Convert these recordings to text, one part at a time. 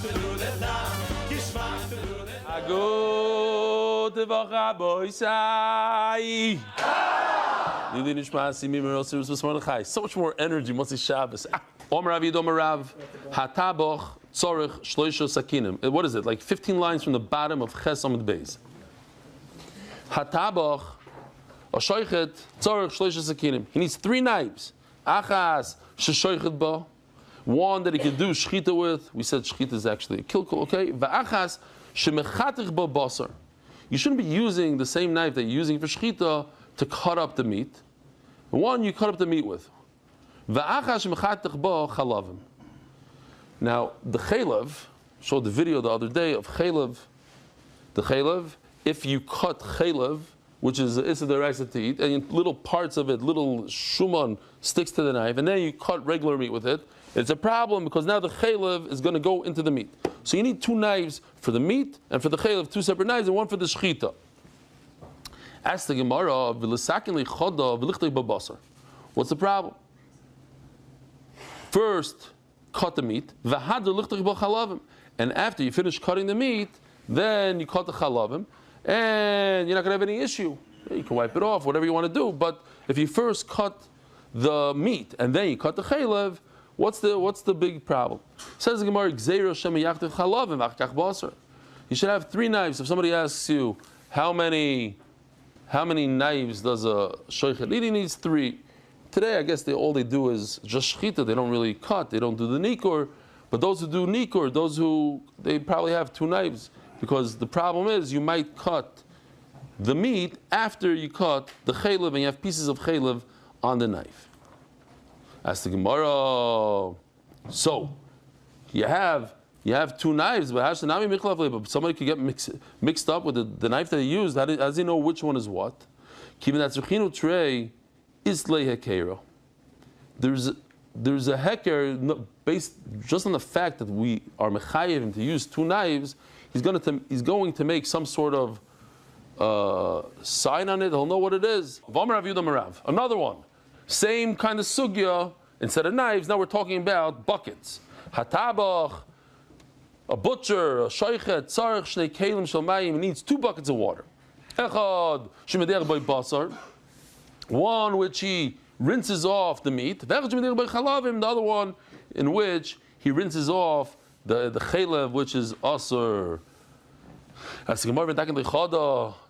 Good Voch boysai. So much more energy. Motzi Shabbos. Omer Avid Omer Rav. Hataboch tzorich shloisha sakinim. What is it? Like 15 lines from the bottom of Ches Amud Beis. Hataboch Oshoichet tzorich shloisha sakinim. He needs 3 knives. Achas sheshoichet bo. One that he can do shchita with. We said shchita is actually a kilkul. Okay. Va'achas shemechatich bo basar. You shouldn't be using the same knife that you're using for shchita to cut up the meat. One you cut up the meat with. Va'achas shemechatich bo chalavim. Now the chaylev, showed the video the other day of chaylev. The chaylev, if you cut chaylev, which is issa deraisa to eat, and little parts of it, little shuman sticks to the knife, and then you cut regular meat with it, it's a problem because now the chaylev is going to go into the meat. So you need 2 knives for the meat and for the chaylev, 2 separate knives, and one for the shchita. Ask the Gemara, what's the problem? First, cut the meat, and after you finish cutting the meat, then you cut the chalavim, and you're not going to have any issue. You can wipe it off, whatever you want to do. But if you first cut the meat and then you cut the chaylev, what's the big problem? Says the Gemara, you should have 3 knives. If somebody asks you how many knives does a shoichet need, he needs 3. Today, I guess all they do is just shchita. They don't really cut. They don't do the nikur. But those who do nikur, they probably have 2 knives. Because the problem is you might cut the meat after you cut the chaylev, and you have pieces of chaylev on the knife. Ask the Gemara. So you have 2 knives, but somebody could get mixed up with the knife that he used. How does he know which one is what? There's a heker based just on the fact that we are mechayev him to use 2 knives. He's going to make some sort of sign on it. He'll know what it is. Another one, same kind of sugya. Instead of knives, now we're talking about buckets. Hatabach, a butcher, a shoichet, tzarich shnei kelim shel mayim, needs 2 buckets of water. Echad shemederech by basar, one which he rinses off the meat. V'echad shemederech by chalavim, the other one in which he rinses off the chaylev, which is asur. As the Gemara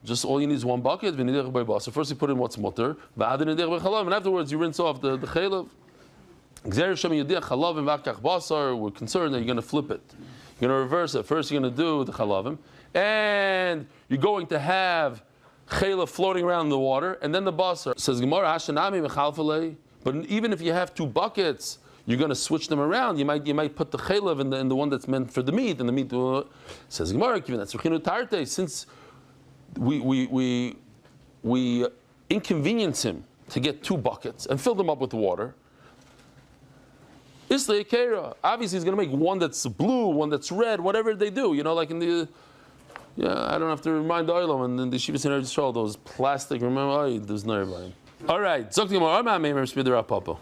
just all you need is 1 bucket. So first you put in what's mutter, and afterwards you rinse off the chaylev. We're concerned that you're going to flip it. You're going to reverse it. First you're going to do the chalavim, and you're going to have chaylev floating around in the water, and then the basar. Says Gemara, but even if you have 2 buckets, you're going to switch them around. You might put the chaylev in the one that's meant for the meat, and the meat. Says Gemara, since we inconvenience him to get 2 buckets and fill them up with water. Obviously, he's going to make one that's blue, one that's red, whatever they do. Like in the. I don't have to remind the Olam and then the Shivas in Eretz those plastic. Remember, there's no everybody. All right, Zok the Gemara, I'm a speeder up, Papa.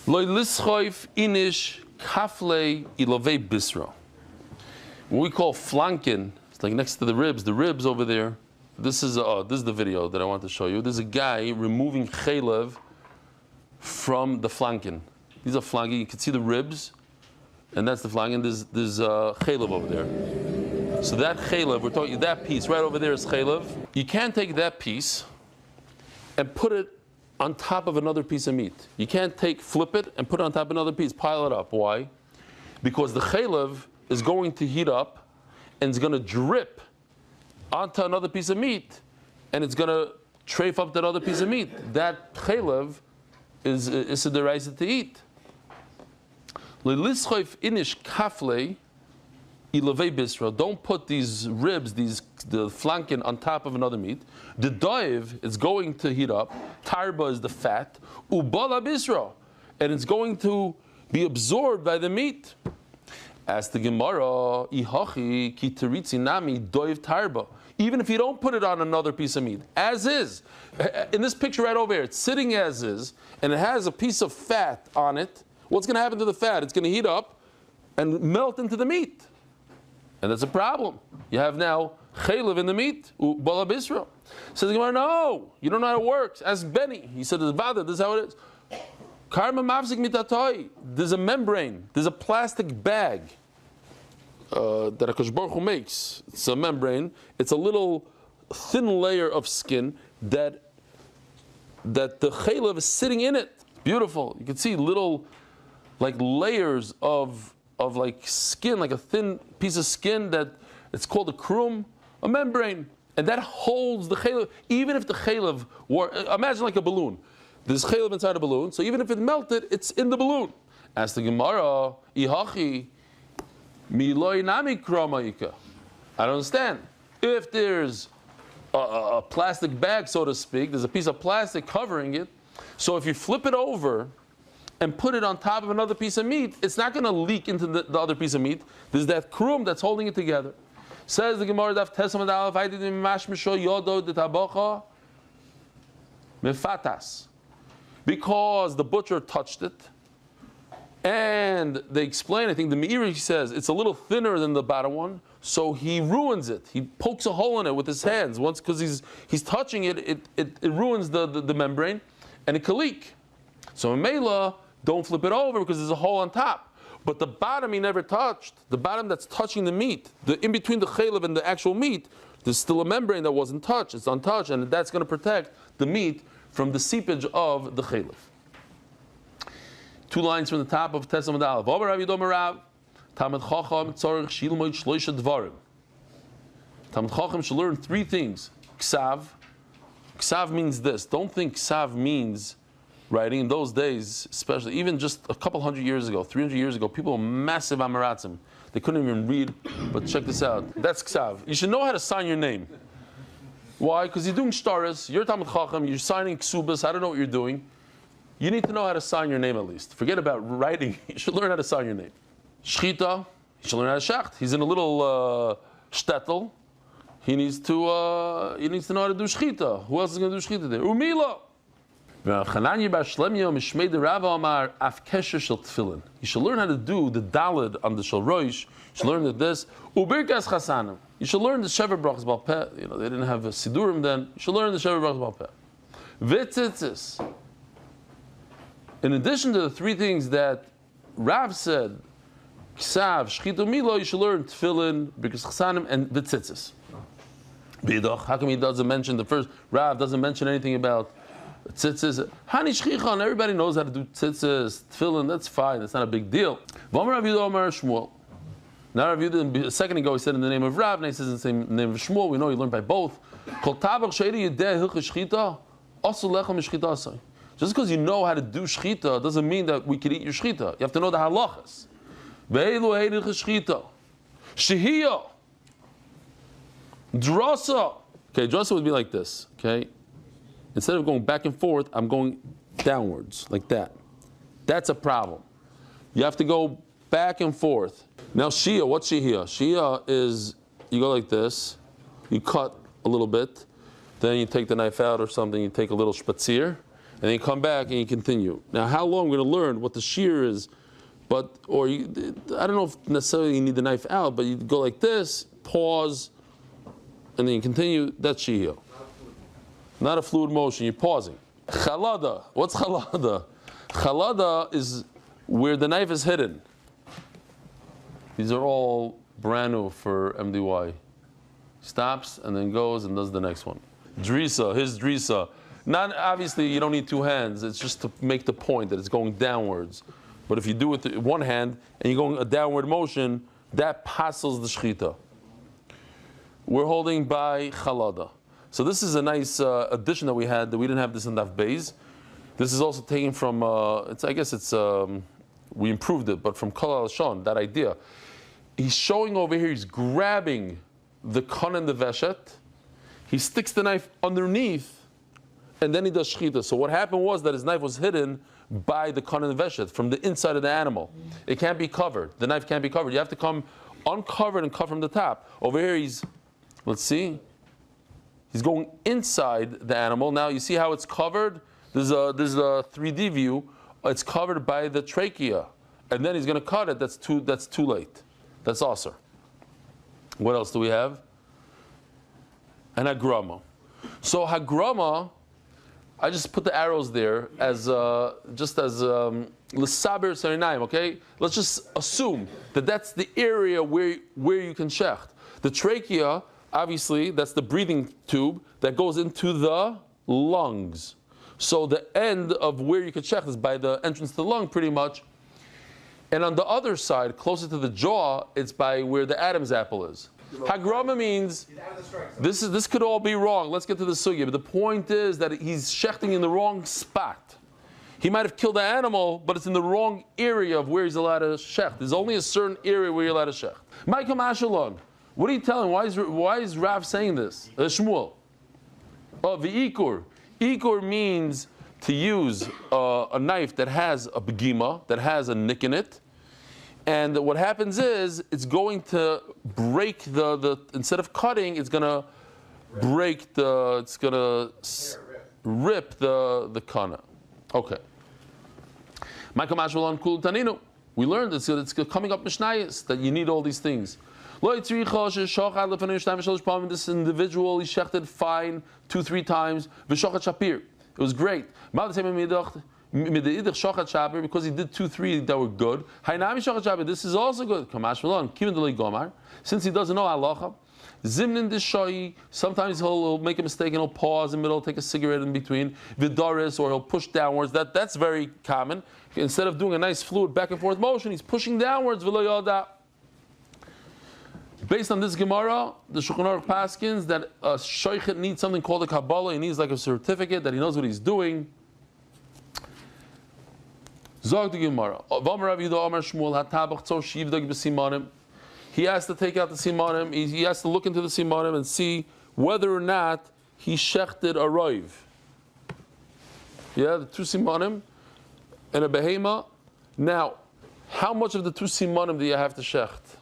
What we call flanken, it's like next to the ribs over there. This is the video that I want to show you. There's a guy removing chaylev from the flanken. These are flanken. You can see the ribs, and that's the flanken. There's chaylev over there. So that chaylev, we're talking that piece right over there is chaylev. You can't take that piece and put it on top of another piece of meat. You can't flip it and put it on top of another piece, pile it up. Why? Because the chaylev is going to heat up and it's going to drip onto another piece of meat, and it's going to trafe up that other piece of meat. That chaylev is a deraisa to eat. Don't put these ribs, the flanken, on top of another meat. The doiv is going to heat up. Tarba is the fat. Ubala bisra, and it's going to be absorbed by the meat. As the Gemara, ihachi ki teritzi nami doiv tarba. Even if you don't put it on another piece of meat, as is. In this picture right over here, it's sitting as is, and it has a piece of fat on it. What's going to happen to the fat? It's going to heat up, and melt into the meat. And that's a problem. You have now chaylev in the meat, bala bisra. Says the Gemara, no, you don't know how it works. Ask Benny. He said, this is how it is. Karma mafzik mitatoi. There's a membrane, there's a plastic bag that HaKadosh Baruch Hu makes. It's a membrane. It's a little thin layer of skin that the chaylev is sitting in it. Beautiful. You can see little like layers of like skin, like a thin piece of skin that it's called a krum, a membrane, and that holds the chaylev. Even if the chaylev were, imagine like a balloon. There's chaylev inside a balloon, so even if it melted, it's in the balloon. Ask the Gemara, ihachi miloi nami kramaika. I don't understand. If there's a plastic bag, so to speak, there's a piece of plastic covering it. So if you flip it over and put it on top of another piece of meat, it's not going to leak into the other piece of meat. There's that krum that's holding it together. Says the Gemara, Daf Tesam Adalef, I didn't mash misho yodo de tabocha mefatas, because the butcher touched it, and they explain. I think the Meiri says it's a little thinner than the bottom one, so he ruins it. He pokes a hole in it with his hands once because he's touching it. It ruins the membrane, and it can leak. So in Mela, don't flip it over because there's a hole on top. But the bottom he never touched, the bottom that's touching the meat, in between the chaylev and the actual meat, there's still a membrane that wasn't touched. It's untouched, and that's going to protect the meat from the seepage of the chaylev. 2 lines from the top of Tesam Adalef. Omer Rav Yidom Rav, Talmid Chacham tzorich shilmoid shloisha dvarim. Talmid Chacham should learn 3 things. Ksav. Ksav means this. Don't think ksav means writing. In those days, especially, even just a couple hundred years ago, 300 years ago, people were massive amaratzim. They couldn't even read, but check this out. That's ksav. You should know how to sign your name. Why? Because you're doing shtaris, you're Talmid Chacham, you're signing ksubas, I don't know what you're doing. You need to know how to sign your name at least. Forget about writing, you should learn how to sign your name. Shchita, you should learn how to shacht. He's in a little shtetl. He needs to know how to do shchita. Who else is going to do shchita there? Umila. You should learn how to do the dalid on the shalroish. You should learn that this ubirkas chasanim. You should learn the shever brachas bal peh. You know, they didn't have a sidurim then. You should learn the shever brachas bal peh. Vitzitzis. In addition to the 3 things that Rav said, ksav, shchita, milo, you should learn tefillin, birkas chasanim, and vitzitzis. Bidach. How come he doesn't mention the first? Rav doesn't mention anything about tzitzis. Hani shchichan, everybody knows how to do tzitzis, tefillin, that's fine, that's not a big deal. V'omer Rav Yehuda Omer Shmuel. Now Rav Yehuda, a second ago he said in the name of Rav, now he says in the same name of Shmuel, we know he learned by both. Kol tabach she'eri yedeh hilchah shchita, asu lechem shchita asay. Just because you know how to do shchita doesn't mean that we can eat your shchita. You have to know the halachas. Ve'elu heirich shchita. Shehiyah. Drasa. Okay, drasa would be like this, okay? Instead of going back and forth, I'm going downwards, like that. That's a problem. You have to go back and forth. Now shia, what's shia? Shia is, you go like this, you cut a little bit, then you take the knife out or something, you take a little spatzir, and then you come back and you continue. Now how long we're going to learn what the shear is, I don't know if necessarily you need the knife out, but you go like this, pause, and then you continue, that's shia. Not a fluid motion, you're pausing. Chalada, what's chalada? Chalada is where the knife is hidden. These are all brand new for MDY. Stops and then goes and does the next one. Drisa, his drisa. Not obviously you don't need 2 hands, it's just to make the point that it's going downwards. But if you do it with 1 hand and you're going a downward motion, that passes the shchita. We're holding by chalada. So this is a nice addition that we had, that we didn't have this in Daf Beis. This is also taken from, we improved it, but from Kol HaLashon, that idea. He's showing over here, he's grabbing the kon and the veshet, he sticks the knife underneath, and then he does shchita. So what happened was that his knife was hidden by the kon and the veshet, from the inside of the animal. It can't be covered, the knife can't be covered. You have to come uncovered and cut from the top. Over here he's, let's see, he's going inside the animal. Now you see how it's covered? There's a 3D view. It's covered by the trachea. and then he's going to cut it, that's too late. That's also. What else do we have? And hagrama. So hagrama, I just put the arrows there as l'saber serinayim. Okay, let's just assume that that's the area where you can shecht. The trachea, obviously, that's the breathing tube that goes into the lungs. So the end of where you can shecht is by the entrance to the lung, pretty much. And on the other side, closer to the jaw, it's by where the Adam's apple is. Hagrama means this could all be wrong. Let's get to the sugya. But the point is that he's shechting in the wrong spot. He might have killed the animal, but it's in the wrong area of where he's allowed to shecht. There's only a certain area where you're allowed to shecht. Michael Mashalon, what are you telling? Why is Rav saying this? Shmuel. Oh, the ikur. Ikur means to use a knife that has a begima, that has a nick in it. And what happens is, it's going to break the instead of cutting, it's going to break it's going to rip the kana. Okay. Michael Mashmalan Kul Taninu. We learned it's coming up Mishnayos that you need all these things. This individual, he shechted fine 2-3 times. It was great. Because he did 2-3 that were good. This is also good. Since he doesn't know halacha, zimnin dishoyi. Sometimes he'll make a mistake and he'll pause in the middle, take a cigarette in between. Vidaris, or he'll push downwards. That's very common. Instead of doing a nice fluid back and forth motion, he's pushing downwards. Based on this Gemara, the Shulchan Aruch paskins that a shochet needs something called a Kabbalah. He needs like a certificate that he knows what he's doing. Zog the Gemara. He has to take out the simanim. He has to look into the simanim and see whether or not he shechted a roiv. Yeah, the 2 simanim and a behema. Now, how much of the 2 simanim do you have to shecht?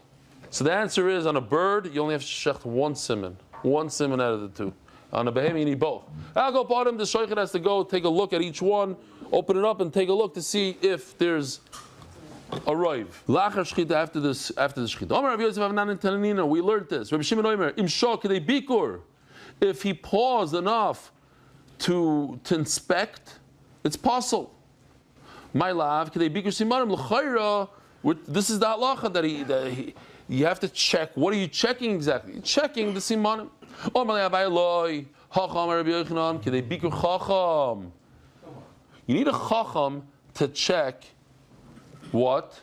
So the answer is, on a bird, you only have to shecht 1 siman. 1 siman out of the 2. On a behema, you need both. I'll go bottom. The shochet has to go take a look at each one, open it up, and take a look to see if there's a roiv. Lachar shchita after the shchita. We learned this. Rabbi Shimon Omer, bikur. If he paused enough to inspect, it's possible. My love, bikur simanim l'chayra. This is the halacha that he you have to check. What are you checking exactly? You're checking the simanim. You need a chacham to check what?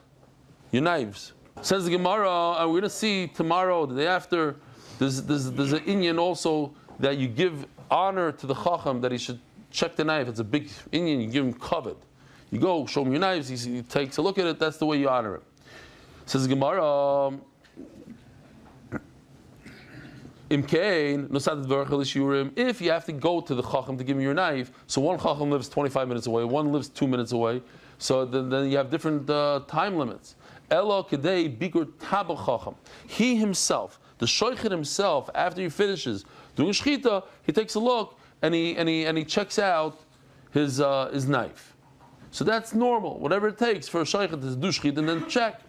Your knives. Says the Gemara, and we're going to see tomorrow, the day after, there's an inyan also that you give honor to the chacham that he should check the knife. It's a big inyan, you give him kavod. You go, show him your knives, he takes a look at it, that's the way you honor him. Says the Gemara, if you have to go to the chacham to give him your knife, so one chacham lives 25 minutes away, one lives 2 minutes away, so then you have different time limits. Elo kedei bikur tabel chacham. He himself, the shochet himself, after he finishes doing shchita, he takes a look and he checks out his knife. So that's normal. Whatever it takes for a shochet to do shchita and then check.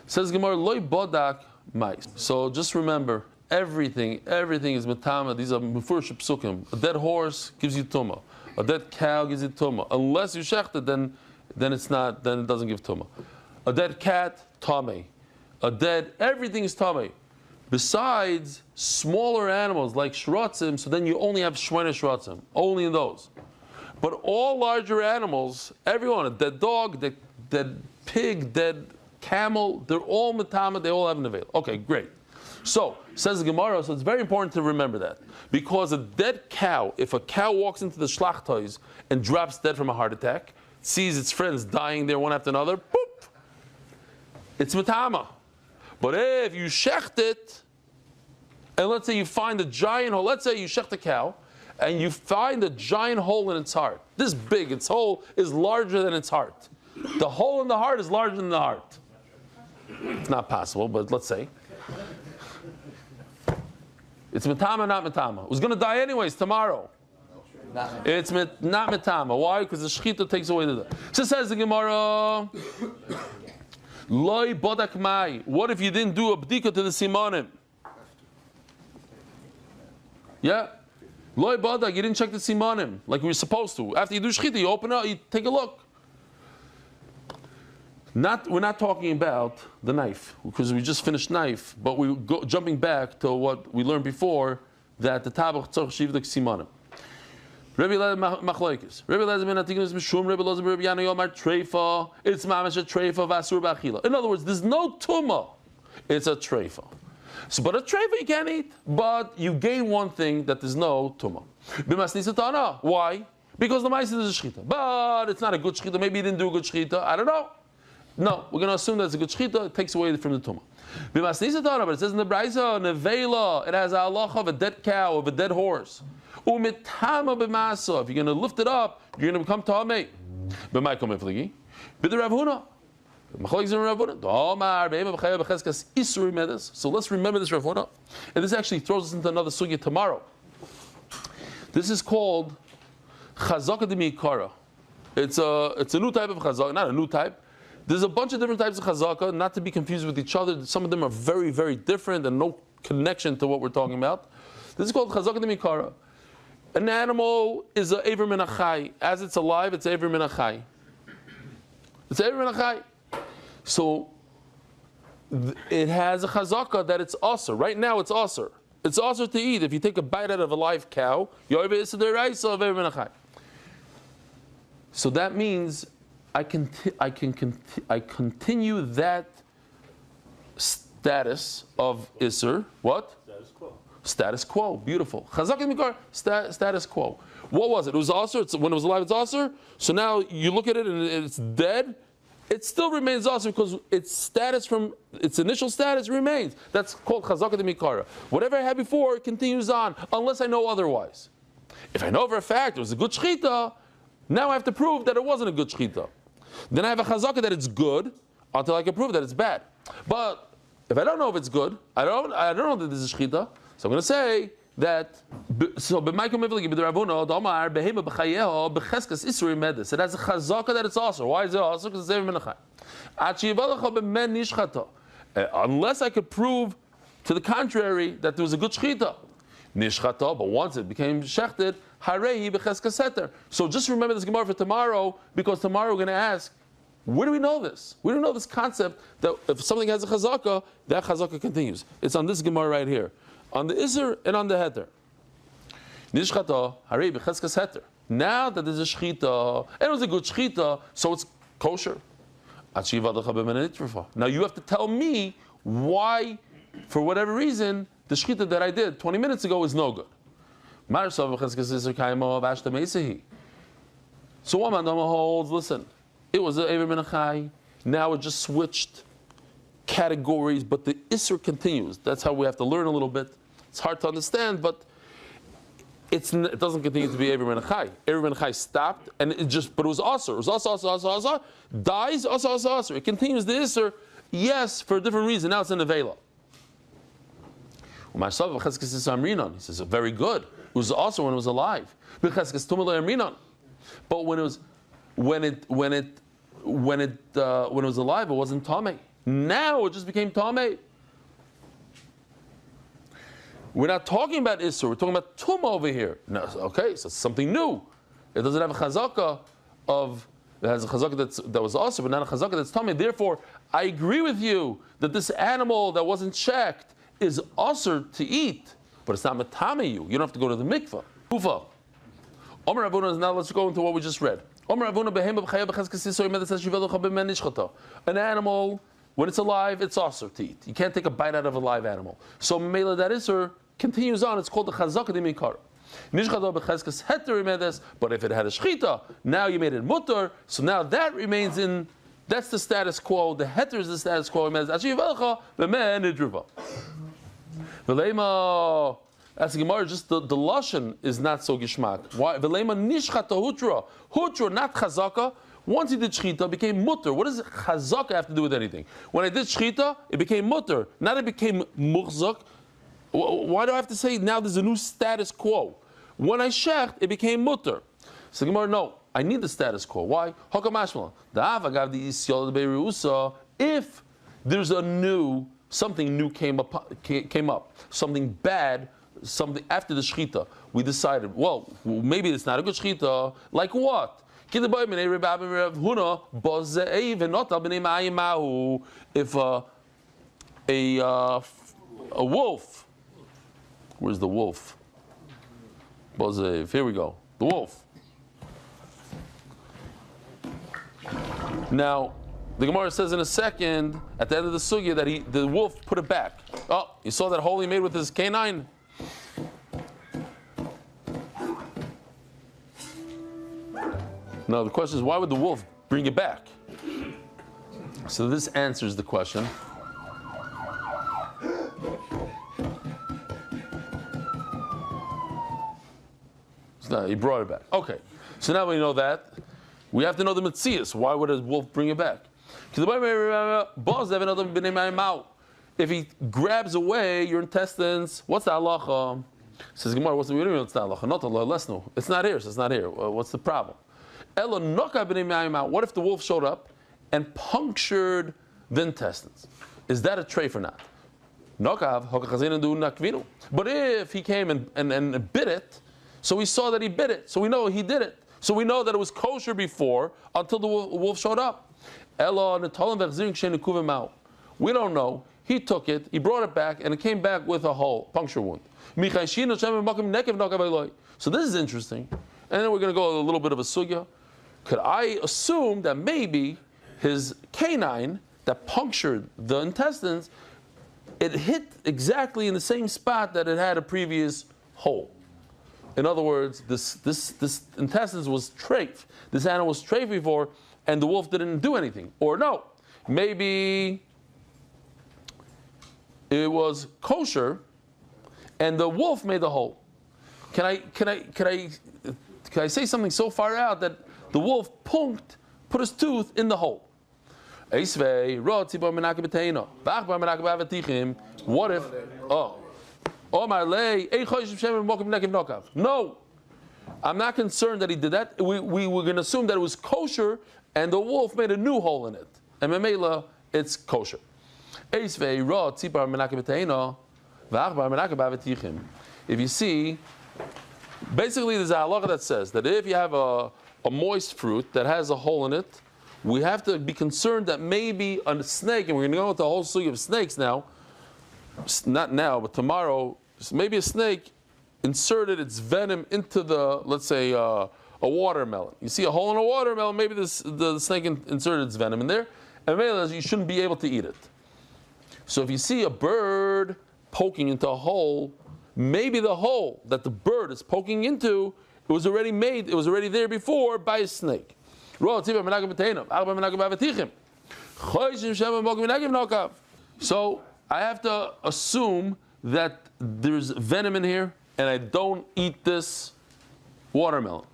Says Gemara, loy bodak mais. So just remember, everything is matama. These are mufurish psukim. A dead horse gives you tuma. A dead cow gives you tuma. Unless you shechted, then it's not. Then it doesn't give tuma. A dead cat, tame. Everything is tame. Besides smaller animals like shrotzim, so then you only have shwena shrotzim, only in those. But all larger animals, everyone, a dead dog, dead pig, dead camel, they're all matama, they all have an avail. Okay, great. So, says the Gemara, so it's very important to remember that. Because a dead cow, if a cow walks into the shlachtois and drops dead from a heart attack, sees its friends dying there one after another, boop, it's matama. But if you shecht it, and let's say you find a giant hole, let's say you shecht a cow, and you find a giant hole in its heart. This big, its hole is larger than its heart. The hole in the heart is larger than the heart. It's not possible, but let's say. It's matama, not matama. It was going to die anyways tomorrow. It's not metama. Why? Because the shechita takes away the. So says the Gemara. Loi bodak mai. What if you didn't do a bdika to the simanim? Yeah. Loi bodak. You didn't check the simanim like we were supposed to. After you do shechita, you open up, you take a look. We're not talking about the knife because we just finished knife, but we go jumping back to what we learned before that the tabach tzarich shivdek simanim. Rabbi Lezer machlokes. Rabbi Lezer ben Atikinus mishum. Rabbi Lezer ben Rabbi Yana Yomar treifa. It's mamash a treifa vasur b'achila. In other words, there's no tuma. It's a treifa. So, but a treifa you can't eat, but you gain one thing that there's no tuma. B'masnisa tana. Why? Because the ma'aser is a shechita, but it's not a good shechita. Maybe you didn't do a good shechita. I don't know. No, we're going to assume that it's a good shechita. It takes away from the tumah. But it says in the Braisa, nevela, it has a halacha of a dead cow, of a dead horse. Umitama b'masa. If you're going to lift it up, you're going to become tamei. B'may kom efligi. B'der Rav Huna. Machlokes in Rav Huna. Domar be'ema b'chaya b'cheskas isuri medes. So let's remember this Rav Huna. And this actually throws us into another sugya tomorrow. This is called chazaka de mi'ikara. It's a new type of chazaka, not a new type. There's a bunch of different types of chazaka, not to be confused with each other. Some of them are very, very different and no connection to what we're talking about. This is called chazaka de mikara. An animal is an aver min achai. As it's alive, it's aver min achai. It's aver min achai. So it has a chazaka that it's asur. Right now, it's asur. It's asur to eat. If you take a bite out of a live cow, you're over is the raisa of aver min achai. So that means I continue that status of Isser. What? Status quo. Status quo. Beautiful. Chazak mikar. Status quo. What was it? It was Asr. When it was alive, it's Asr. So now you look at it and it's dead. It still remains Asr because its status from its initial status remains. That's called Chazak mikara. Whatever I had before, it continues on unless I know otherwise. If I know for a fact it was a good shechita, now I have to prove that it wasn't a good shechita. Then I have a chazaka that it's good until I can prove that it's bad. But if I don't know if it's good, I don't know that this is shechita. So I'm going to say that. So it has a chazaka that it's also. Why is it also? Because it's unless I could prove to the contrary that there was a good shechita. Nishchata, but once it became shechted, harehi b'cheskas heter. So just remember this Gemara for tomorrow, because tomorrow we're going to ask, where do we know this? We don't know this concept that if something has a chazaka, that chazaka continues. It's on this Gemara right here, on the iser and on the heter. Nishchata, harehi b'cheskas heter. Now that there's a shechita, and it was a good shechita, so it's kosher. Now you have to tell me why, for whatever reason, the shechita that I did 20 minutes ago is no good. So one man holds, listen, it was an Ever Menachai, now it just switched categories, but the Isser continues. That's how we have to learn a little bit. It's hard to understand, but it doesn't continue to be Ever Menachai. Ever Menachai stopped, and but it was Asr. It was Asr, dies, Asr. It continues the Isser, yes, for a different reason. Now it's in the Vela. He says, very good. It was also when it was alive. But when it was alive, it wasn't tamei. Now it just became tamei. We're not talking about Isser, we're talking about Tumah over here. No, okay, so it's something new. It doesn't have a chazaka it has a chazaka that was Asr, but not a chazaka that's tamei. Therefore, I agree with you that this animal that wasn't checked is Asr to eat, but it's not matame you. You don't have to go to the mikvah. Ufa. Omer Ravuna, now let's go into what we just read. Omer Ravuna, an animal, when it's alive, it's Asr to eat. You can't take a bite out of a live animal. So Mela that Isser continues on, it's called the Chazaka de Mikar. But if it had a shechita, now you made it mutter, so now that remains in. That's the status quo. The heter is the status quo. Velema, as a Gemara, just the lashon is not so gishmak. Why? Velema nishchata hutra, not chazaka. Once he did shchita, became mutter. What does chazaka have to do with anything? When I did shchita, it became mutter. Not it became muchzak. Why do I have to say now there's a new status quo? When I shecht, it became mutter. So the Gemara, no, I need the status quo. Why? If there's something new came up, something bad, something after the shechita, we decided, well, maybe it's not a good shechita. Like what? If a wolf, where's the wolf? Here we go, the wolf. Now, the Gemara says in a second, at the end of the sugya, that the wolf put it back. Oh, you saw that hole he made with his canine? Now the question is, why would the wolf bring it back? So this answers the question. So he brought it back. Okay, so now we know that. We have to know the metzias. Why would a wolf bring it back? If he grabs away your intestines, what's the halacha? Says Gemara, what's the halacha? Not Allah, less no. It's not here, so it's not here. What's the problem? What if the wolf showed up and punctured the intestines? Is that a treif or not? But if he came and bit it, so we saw that he bit it, so we know he did it. So we know that it was kosher before until the wolf showed up. We don't know. He took it, he brought it back, and it came back with a hole, puncture wound. So this is interesting. And then we're going to go a little bit of a sugya. Could I assume that maybe his canine that punctured the intestines, it hit exactly in the same spot that it had a previous hole? In other words, this intestines was treif. This animal was treif before, and the wolf didn't do anything. Or no, maybe it was kosher, and the wolf made the hole. Can I say something so far out that the wolf put his tooth in the hole? What if? No, I'm not concerned that he did that. We were going to assume that it was kosher, and the wolf made a new hole in it. And memela, it's kosher. If you see, basically there's a halacha that says that if you have a moist fruit that has a hole in it, we have to be concerned that maybe a snake, and we're going to go into the whole suite of snakes now, not now, but tomorrow, maybe a snake inserted its venom into the, let's say, a watermelon. You see a hole in a watermelon, maybe the snake inserted its venom in there, and maybe you shouldn't be able to eat it. So if you see a bird poking into a hole, maybe the hole that the bird is poking into, it was already made, it was already there before by a snake. So I have to assume that there's venom in here and I don't eat this watermelon.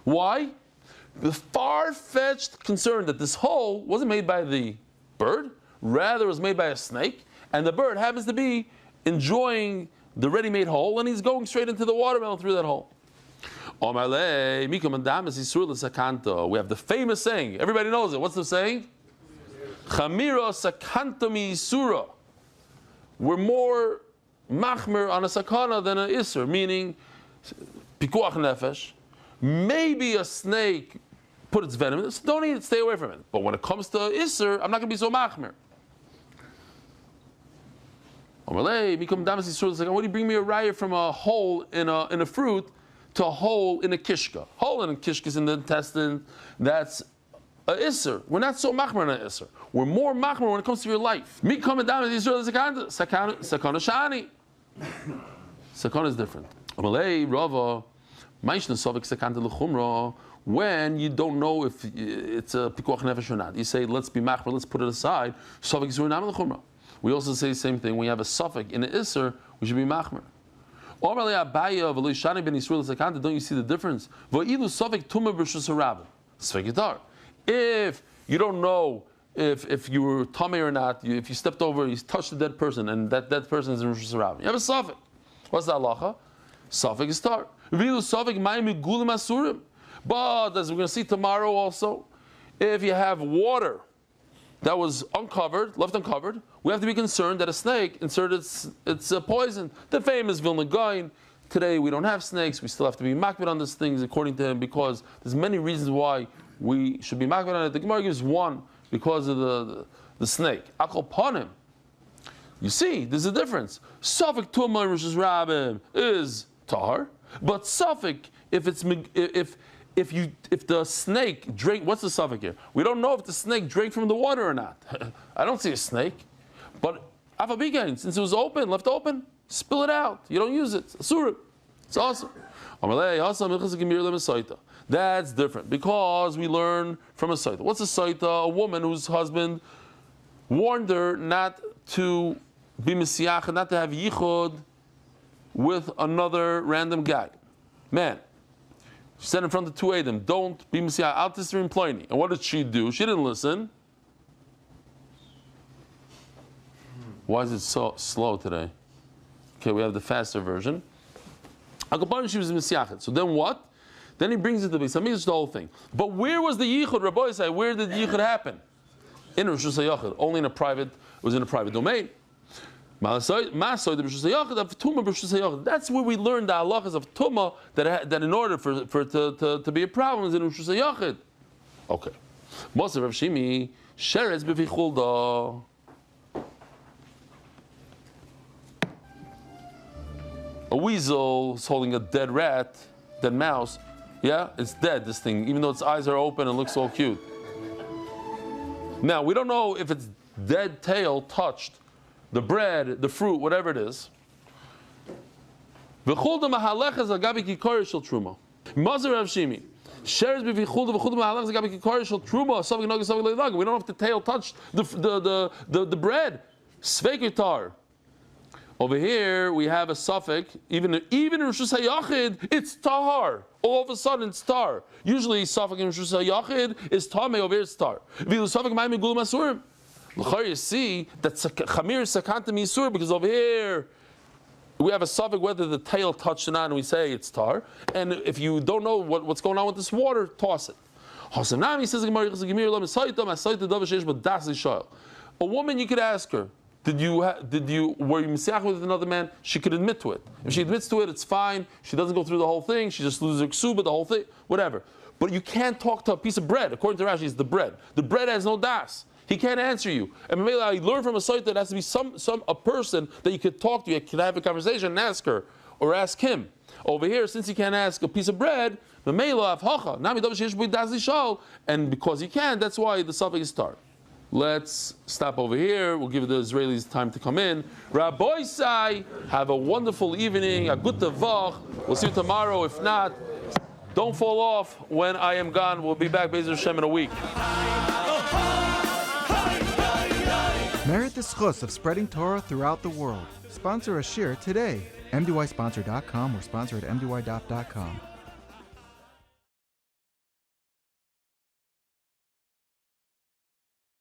Why? The far-fetched concern that this hole wasn't made by the bird, rather it was made by a snake, and the bird happens to be enjoying the ready-made hole and he's going straight into the watermelon through that hole. We have the famous saying, everybody knows it. What's the saying? Chamira sakanta mi isura. We're more machmer on a sakana than an isur, meaning pikuach nefesh. Maybe a snake put its venom in it, so don't eat it, stay away from it. But when it comes to isur, I'm not going to be so machmer. Why do you bring me a raya from a hole in a fruit to a hole in a kishka? Hole in a kishka is in the intestine. That's a isser. We're not so machmer on an isser. We're more machmer when it comes to your life. Sakana shani. Sakana is different. When you don't know if it's a pikuach nefesh or not, you say, let's be machmer, let's put it aside. We also say the same thing. When you have a suffix in an isser, we should be machmer. Don't you see the difference? If you don't know if you were tummy or not, if you stepped over, you touched a dead person, and that dead person is in Rosh Hashanah, you have a suffix. What's the halacha? Suffix is tar. But as we're going to see tomorrow also, if you have water that was left uncovered, we have to be concerned that a snake inserted its poison. The famous Vilna Gaon. Today we don't have snakes. We still have to be makbid on these things according to him, because there's many reasons why we should be makbid on it. The Gemara gives one because of the snake. Akol panim. You see, there's a difference. Safek tumah rishus rabim is tahar, but safek if the snake drank. What's the safek here? We don't know if the snake drank from the water or not. I don't see a snake, but afabigain, since it was left open, spill it out. You don't use it. Asura. It's awesome. That's different because we learn from a saita. What's a saita? A woman whose husband warned her not to be mesiach, not to have yichud with another random guy. Man, she said in front of two Adam, don't be mesiach, out this in Pliny. And what did she do? She didn't listen. Why is it so slow today? Okay, we have the faster version. She was mesiachet. So then what? Then he brings it to Beis Hamikdash, the whole thing. But where was the yichud, Rabbi say? Where did the yichud happen? In Rosh Hashanah, only it was in a private domain. That's where we learned the halachas of tumah, that in order for it to be a problem is in Rosh Hashanah. Okay. Moser Rav Shimi sheretz b'vichulda. A weasel is holding a dead rat, dead mouse. Yeah, it's dead, this thing, even though its eyes are open and looks so cute. Now, we don't know if its dead tail touched the bread, the fruit, whatever it is. V'chulda mahalechas agabi kikar shel truma. Mazer Rav Shimi. Sheretz b'vichulda v'chulda mahalechas agabi kikar shel truma. Savik nagis savik leilag. We don't know if the tail touched the bread. Sveikitar. Over here we have a suffix. Even in Rosh Hashanah, it's tahar. All of a sudden it's tar. Usually suffix in Rosh Hashanah is tamei. Over here it's tar. V'lu suffix ma'im gul masurim. You see that chamir sakanta misur, because over here we have a suffix whether the tail touched it on, and we say it's tar. And if you don't know what's going on with this water, toss it. Hasanami says a woman, you could ask her, were you mesiach with another man? She could admit to it. If she admits to it, it's fine. She doesn't go through the whole thing. She just loses her ksuba, the whole thing, whatever. But you can't talk to a piece of bread. According to Rashi, it's the bread. The bread has no das. He can't answer you. And maybe I learn from a site that has to be a person that you could talk to. You could have a conversation and ask her or ask him. Over here, since you can't ask a piece of bread, and because he can, that's why the suffix is tar. Let's stop over here. We'll give the Israelis time to come in. Rabbi Sai, have a wonderful evening, a good Voch. We'll see you tomorrow. If not, don't fall off when I am gone. We'll be back, Be'ez Hashem, in a week. Merit the schus of spreading Torah throughout the world. Sponsor a shir today. MDYsponsor.com or sponsor at MDY.com.